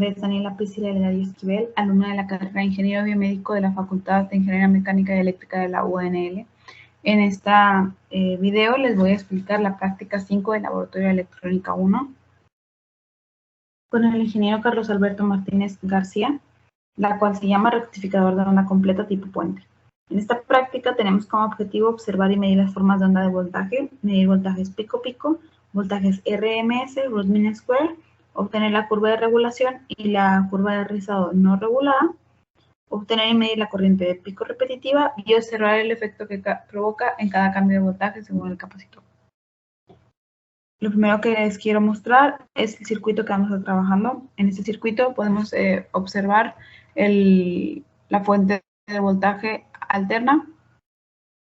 nombre es Daniela Priscila Elgadio Esquivel, alumna de la carrera de Ingeniero Biomédico de la Facultad de Ingeniería Mecánica y Eléctrica de la UNL. En este video les voy a explicar la práctica 5 del Laboratorio de Electrónica 1 con el ingeniero Carlos Alberto Martínez García, la cual se llama rectificador de onda completa tipo puente. En esta práctica tenemos como objetivo observar y medir las formas de onda de voltaje, medir voltajes pico-pico, voltajes RMS, root mean square, obtener la curva de regulación y la curva de rizado no regulada, obtener y medir la corriente de pico repetitiva y observar el efecto que provoca en cada cambio de voltaje según el capacitor. Lo primero que les quiero mostrar es el circuito que vamos a estar trabajando. En este circuito podemos observar la fuente de voltaje alterna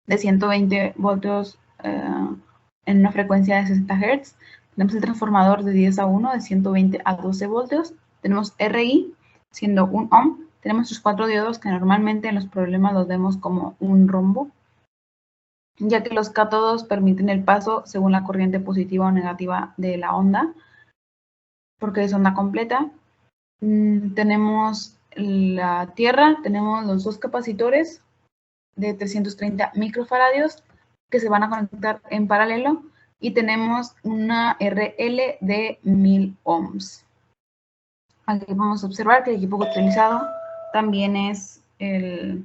de 120 voltios en una frecuencia de 60 Hz. Tenemos el transformador de 10:1 de 120 a 12 voltios. Tenemos RI siendo 1 ohm. Tenemos los 4 diodos que normalmente en los problemas los vemos como un rombo, ya que los cátodos permiten el paso según la corriente positiva o negativa de la onda, porque es onda completa. Tenemos la tierra, tenemos los dos capacitores de 330 microfaradios que se van a conectar en paralelo y tenemos una RL de 1000 ohms. Aquí vamos a observar que el equipo utilizado también es el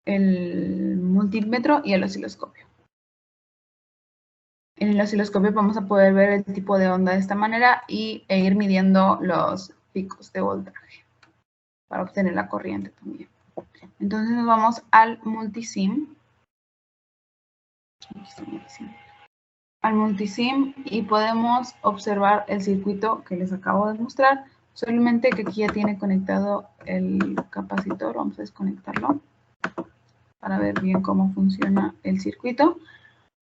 multímetro y el osciloscopio. En el osciloscopio vamos a poder ver el tipo de onda de esta manera e ir midiendo los picos de voltaje para obtener la corriente también. Entonces nos vamos al multisim. Al multisim y podemos observar el circuito que les acabo de mostrar, solamente que aquí ya tiene conectado el capacitor. Vamos a desconectarlo para ver bien cómo funciona el circuito.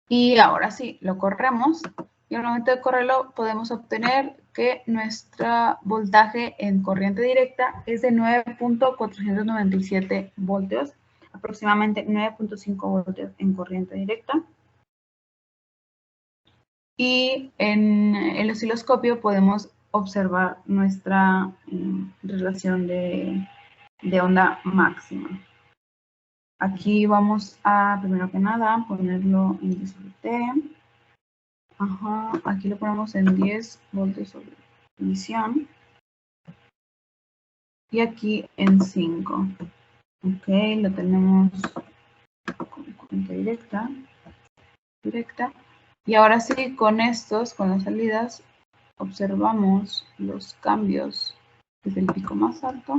Y ahora sí, lo corremos y al momento de correrlo podemos obtener que nuestro voltaje en corriente directa es de 9.497 voltios, aproximadamente 9.5 voltios en corriente directa. Y en el osciloscopio podemos observar nuestra relación de onda máxima. Aquí vamos a, primero que nada, ponerlo en 10 sobre T. Aquí lo ponemos en 10 voltios sobre emisión. Y aquí en 5. Ok, lo tenemos con corriente directa. Y ahora sí, con las salidas, observamos los cambios desde el pico más alto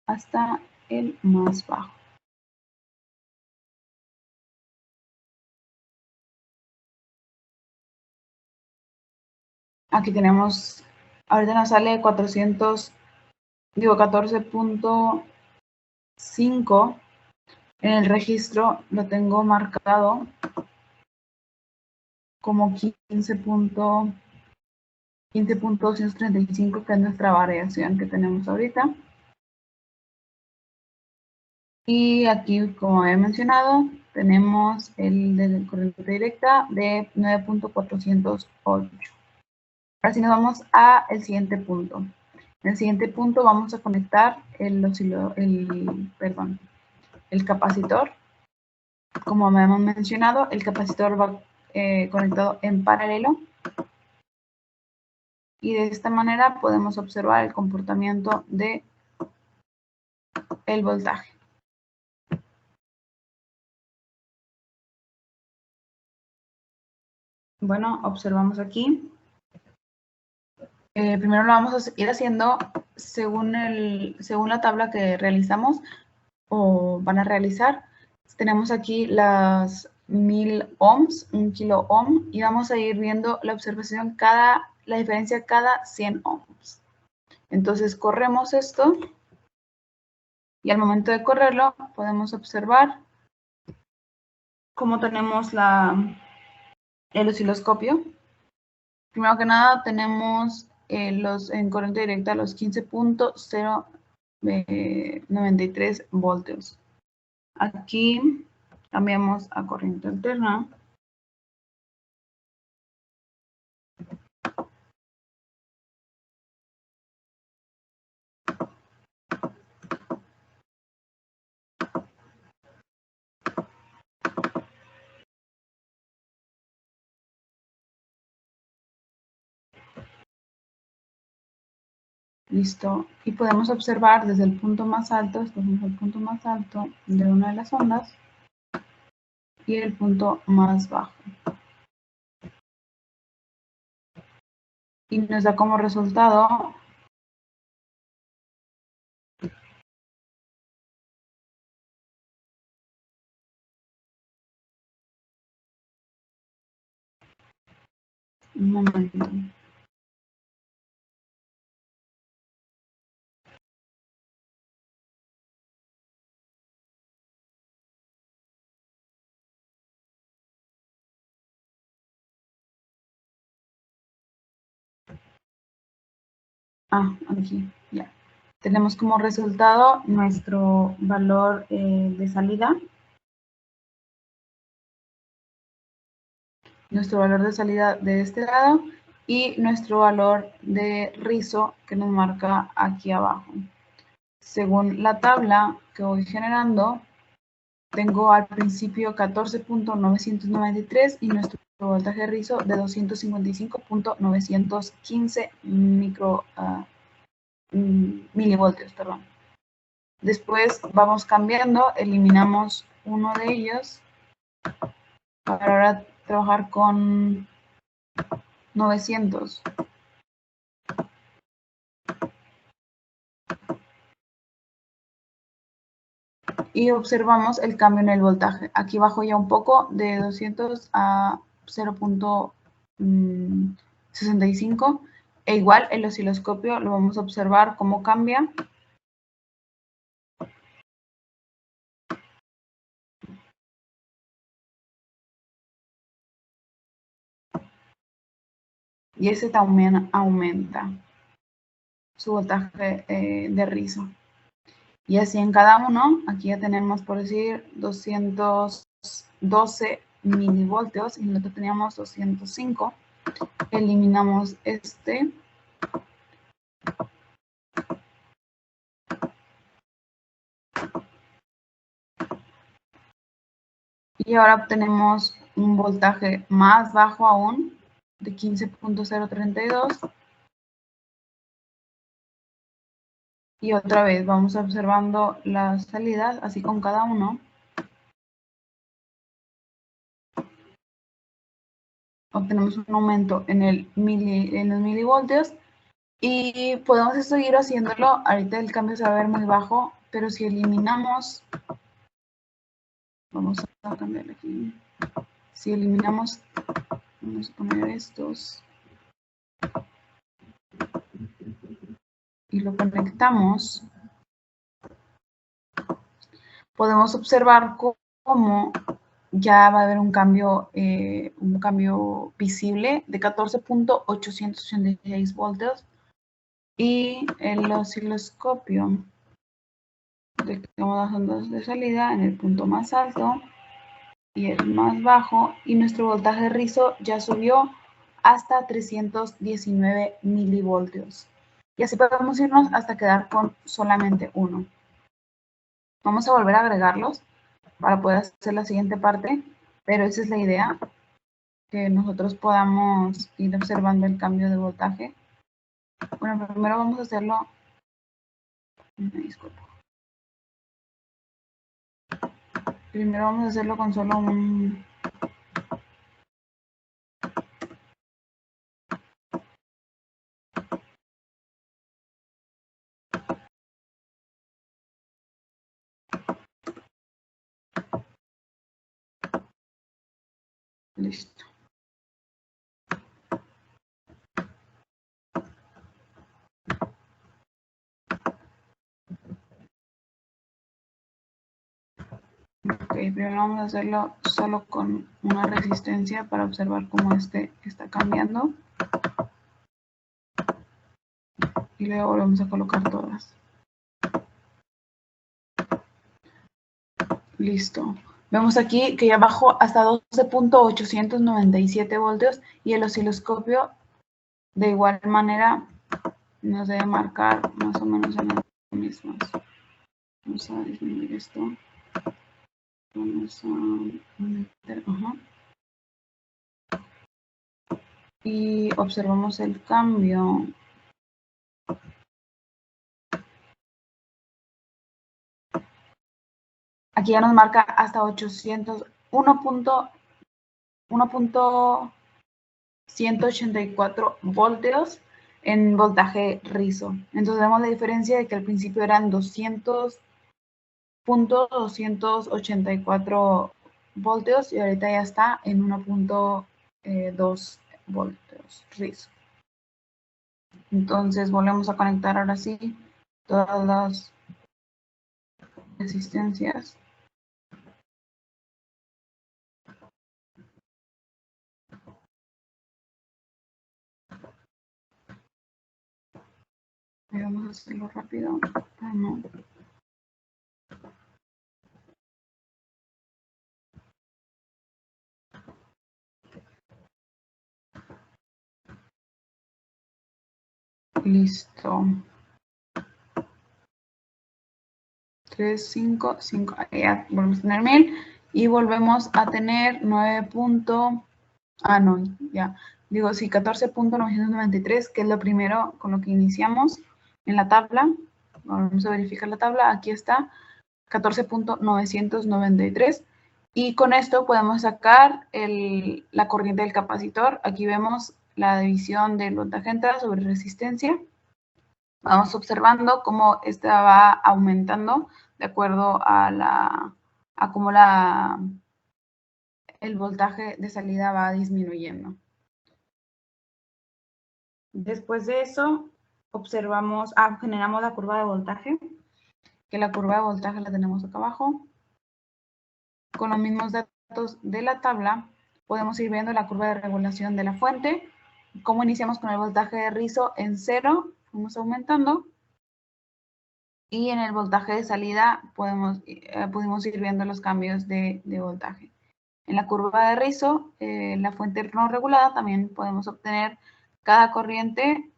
hasta el más bajo. Aquí tenemos, ahorita nos sale 14.5. En el registro lo tengo marcado como 15.235, que es nuestra variación que tenemos ahorita. Y aquí, como he mencionado, tenemos el de corriente directa de 9.408. Ahora sí nos vamos al siguiente punto. En el siguiente punto vamos a conectar el capacitor. Como me hemos mencionado, el capacitor va conectado en paralelo. Y de esta manera podemos observar el comportamiento de el voltaje. Bueno, observamos aquí. Primero lo vamos a ir haciendo según la tabla que realizamos o van a realizar. Tenemos aquí las 1000 ohms, 1 kilo ohm, y vamos a ir viendo la observación la diferencia cada 100 ohms. Entonces corremos esto y al momento de correrlo podemos observar cómo tenemos el osciloscopio. Primero que nada tenemos en corriente directa los 15.093 voltios. Aquí cambiamos a corriente alterna. Listo. Y podemos observar desde el punto más alto, escogemos el punto más alto de una de las ondas y el punto más bajo. Y nos da como resultado un momento. Aquí, ya. Tenemos como resultado nuestro valor de salida. Nuestro valor de salida de este lado y nuestro valor de rizo que nos marca aquí abajo. Según la tabla que voy generando, tengo al principio 14.993 y nuestro voltaje de rizo de 255.915 milivoltios. Perdón. Después vamos cambiando, eliminamos uno de ellos para ahora trabajar con 900. Y observamos el cambio en el voltaje. Aquí bajo ya un poco de 200 a 0.65 e igual el osciloscopio lo vamos a observar cómo cambia. Y ese también aumenta su voltaje de rizo. Y así en cada uno, aquí ya tenemos por decir 212 milivoltios y nosotros teníamos 205. Eliminamos este. Y ahora obtenemos un voltaje más bajo aún, de 15.032. Y otra vez vamos observando las salidas, así con cada uno. Obtenemos un aumento en los milivoltios. Y podemos seguir haciéndolo. Ahorita el cambio se va a ver muy bajo, pero si eliminamos, vamos a cambiar aquí. Si eliminamos, vamos a poner estos y lo conectamos, podemos observar cómo ya va a haber un cambio visible de 14.886 voltios y el osciloscopio detectamos las ondas de salida en el punto más alto y el más bajo y nuestro voltaje de rizo ya subió hasta 319 milivoltios. Y así podemos irnos hasta quedar con solamente uno. Vamos a volver a agregarlos para poder hacer la siguiente parte, pero esa es la idea, que nosotros podamos ir observando el cambio de voltaje. Bueno, primero vamos a hacerlo, disculpa. Primero vamos a hacerlo con solo un... Listo. Ok, primero vamos a hacerlo solo con una resistencia para observar cómo este está cambiando. Y luego volvemos a colocar todas. Listo. Vemos aquí que ya bajó hasta 12.897 voltios y el osciloscopio de igual manera nos debe marcar más o menos en las mismas. Vamos a disminuir esto. Vamos a meter, y observamos el cambio Aquí ya nos marca hasta 1.184 voltios en voltaje rizo. Entonces vemos la diferencia de que al principio eran 200.284 voltios y ahorita ya está en 1.2 voltios rizo. Entonces volvemos a conectar ahora sí todas las resistencias. Vamos a hacerlo rápido. No. Listo. 3, 5, 5. Ya volvemos a tener 1000 y volvemos a tener 9. No, ya. Digo, sí, 14.993, que es lo primero con lo que iniciamos en la tabla. Vamos a verificar la tabla. Aquí está, 14.993. Y con esto podemos sacar la corriente del capacitor. Aquí vemos la división del voltaje entrada sobre resistencia. Vamos observando cómo esta va aumentando de acuerdo a cómo el voltaje de salida va disminuyendo. Después de eso, generamos la curva de voltaje, que la curva de voltaje la tenemos acá abajo. Con los mismos datos de la tabla, podemos ir viendo la curva de regulación de la fuente. Como iniciamos con el voltaje de rizo en 0, fuimos aumentando. Y en el voltaje de salida pudimos ir viendo los cambios de voltaje. En la curva de rizo, la fuente no regulada, también podemos obtener cada corriente